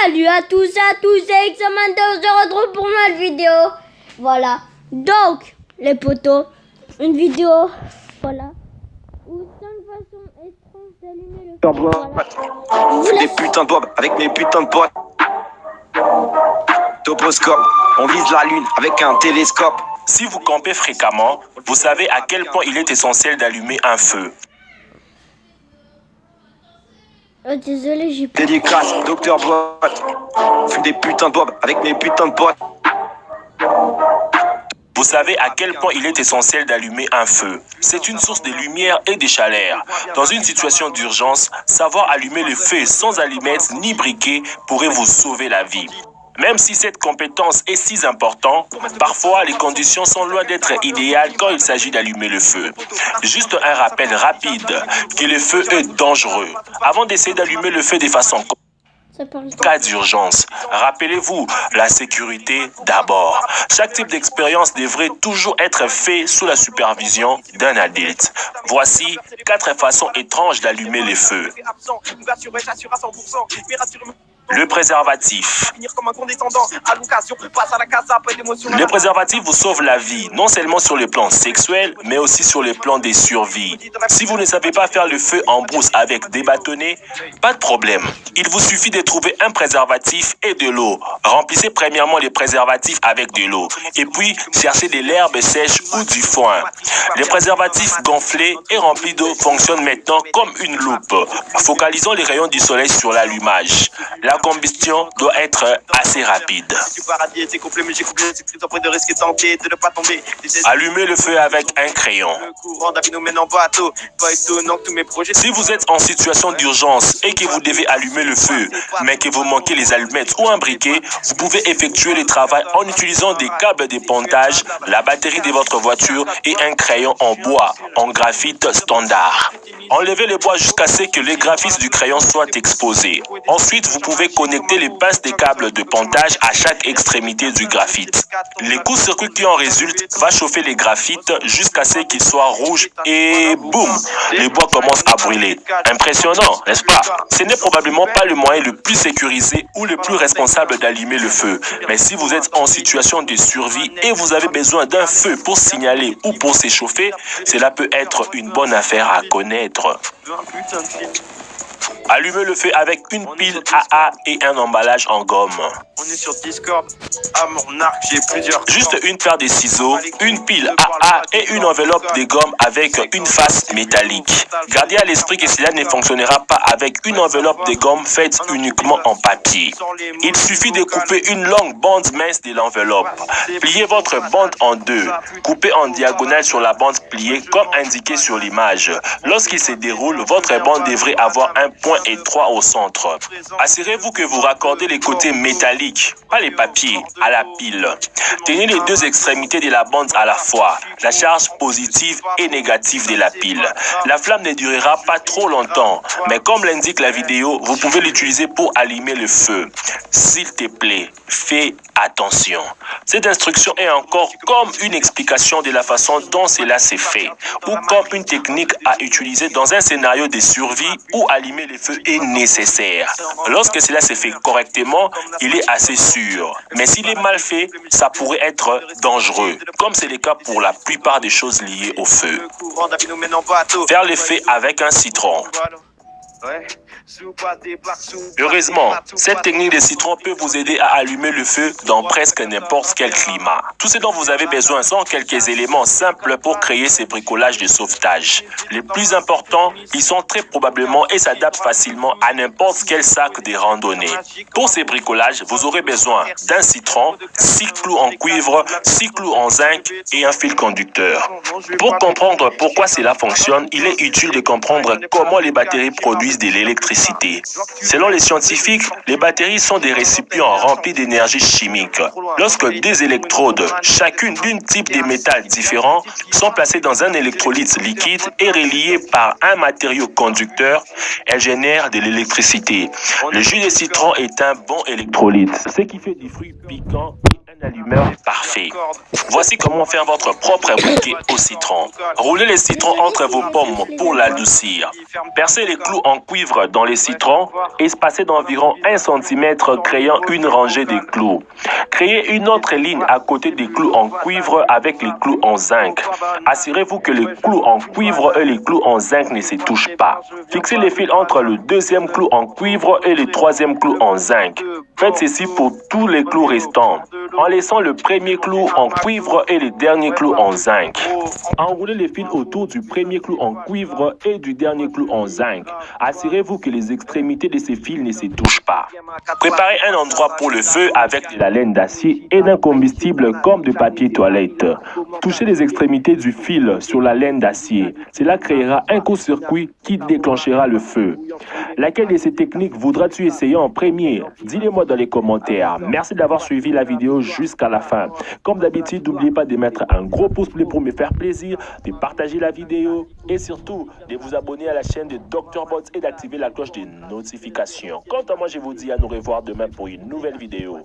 Salut à tous c'est Examender, on se retrouve pour une nouvelle vidéo. Voilà, donc les potos, une vidéo, voilà, où c'est une façon étrange d'allumer le feu. On fait des putains de bob avec mes putains de potes. Toposcope, on vise la lune avec un télescope. Si vous campez fréquemment, vous savez à quel point il est essentiel d'allumer un feu. Oh, désolé, j'ai pas. Dédicace, Docteur Bot. On fait des putains de bob avec mes putains de potes. Vous savez à quel point il est essentiel d'allumer un feu. C'est une source de lumière et de chaleur. Dans une situation d'urgence, savoir allumer le feu sans allumettes ni briquet pourrait vous sauver la vie. Même si cette compétence est si importante, parfois les conditions sont loin d'être idéales quand il s'agit d'allumer le feu. Juste un rappel rapide que le feu est dangereux. Avant d'essayer d'allumer le feu de façon cas d'urgence, rappelez-vous la sécurité d'abord. Chaque type d'expérience devrait toujours être fait sous la supervision d'un adulte. Voici 4 façons étranges d'allumer les feux. Le préservatif. Le préservatif vous sauve la vie, non seulement sur le plan sexuel, mais aussi sur le plan des survies. Si vous ne savez pas faire le feu en brousse avec des bâtonnets, pas de problème. Il vous suffit de trouver un préservatif et de l'eau. Remplissez premièrement les préservatifs avec de l'eau. Et puis, cherchez de l'herbe sèche ou du foin. Les préservatifs gonflés et remplis d'eau fonctionnent maintenant comme une loupe. Focalisons les rayons du soleil sur l'allumage. La combustion doit être assez rapide. Allumez le feu avec un crayon. Si vous êtes en situation d'urgence et que vous devez allumer le feu, mais que vous manquez les allumettes ou un briquet, vous pouvez effectuer le travail en utilisant des câbles de pontage, la batterie de votre voiture et un crayon en bois, en graphite standard. Enlevez le bois jusqu'à ce que les graphistes du crayon soient exposés. Ensuite, vous pouvez connecter les pinces des câbles de pontage à chaque extrémité du graphite. Le court-circuit qui en résulte va chauffer les graphites jusqu'à ce qu'ils soient rouges et boum, le bois commence à brûler. Impressionnant, n'est-ce pas? Ce n'est probablement pas le moyen le plus sécurisé ou le plus responsable d'allumer le feu. Mais si vous êtes en situation de survie et vous avez besoin d'un feu pour signaler ou pour s'échauffer, cela peut être une bonne affaire à connaître. Allumez le feu avec une pile AA et un emballage en gomme. On est sur Discord. À mon arc, j'ai plusieurs. Juste une paire de ciseaux, une pile AA et une enveloppe de gomme avec une face métallique. Gardez à l'esprit que cela ne fonctionnera pas avec une enveloppe de gomme faite uniquement en papier. Il suffit de couper une longue bande mince de l'enveloppe. Pliez votre bande en deux. Coupez en diagonale sur la bande pliée comme indiqué sur l'image. Lorsqu'il se déroule, votre bande devrait avoir un point étroit au centre. Assurez-vous que vous raccordez les côtés métalliques, pas les papiers, à la pile. Tenez les deux extrémités de la bande à la fois, la charge positive et négative de la pile. La flamme ne durera pas trop longtemps, mais comme l'indique la vidéo, vous pouvez l'utiliser pour allumer le feu. S'il te plaît, fais attention. Cette instruction est encore comme une explication de la façon dont cela s'est fait, ou comme une technique à utiliser dans un scénario de survie où allumer le feu est nécessaire. Lorsque cela se fait correctement, il est assez sûr. Mais s'il est mal fait, ça pourrait être dangereux, comme c'est le cas pour la plupart des choses liées au feu. Faire le feu avec un citron. Heureusement, cette technique de citron peut vous aider à allumer le feu dans presque n'importe quel climat. Tout ce dont vous avez besoin sont quelques éléments simples pour créer ces bricolages de sauvetage. Les plus importants, ils sont très probablement et s'adaptent facilement à n'importe quel sac de randonnée. Pour ces bricolages, vous aurez besoin d'un citron, 6 clous en cuivre, 6 clous en zinc et un fil conducteur. Pour comprendre pourquoi cela fonctionne, il est utile de comprendre comment les batteries produisent de l'électricité. Selon les scientifiques, les batteries sont des récipients remplis d'énergie chimique. Lorsque deux électrodes, chacune d'un type de métal différent, sont placées dans un électrolyte liquide et reliées par un matériau conducteur, elles génèrent de l'électricité. Le jus de citron est un bon électrolyte, ce qui fait des fruits piquants et un L'allumeur est parfait. Voici comment faire votre propre bouquet au citron. Roulez les citrons entre vos pommes pour l'adoucir. Percez les clous en cuivre dans les citrons, espacés d'environ 1 cm, créant une rangée de clous. Créez une autre ligne à côté des clous en cuivre avec les clous en zinc. Assurez-vous que les clous en cuivre et les clous en zinc ne se touchent pas. Fixez les fils entre le deuxième clou en cuivre et le troisième clou en zinc. Faites ceci pour tous les clous restants, en laissant le premier clou en cuivre et le dernier clou en zinc. Enroulez les fils autour du premier clou en cuivre et du dernier clou en zinc. Assurez-vous que les extrémités de ces fils ne se touchent pas. Préparez un endroit pour le feu avec de la laine d'acier et d'un combustible comme de papier toilette. Touchez les extrémités du fil sur la laine d'acier. Cela créera un court-circuit qui déclenchera le feu. Laquelle de ces techniques voudras-tu essayer en premier? Dis-le-moi dans les commentaires. Merci d'avoir suivi la vidéo jusqu'à la fin. Comme d'habitude, n'oubliez pas de mettre un gros pouce bleu pour me faire plaisir, de partager la vidéo et surtout de vous abonner à la chaîne de Dr Bots et d'activer la cloche de notification. Quant à moi, je vous dis à nous revoir demain pour une nouvelle vidéo.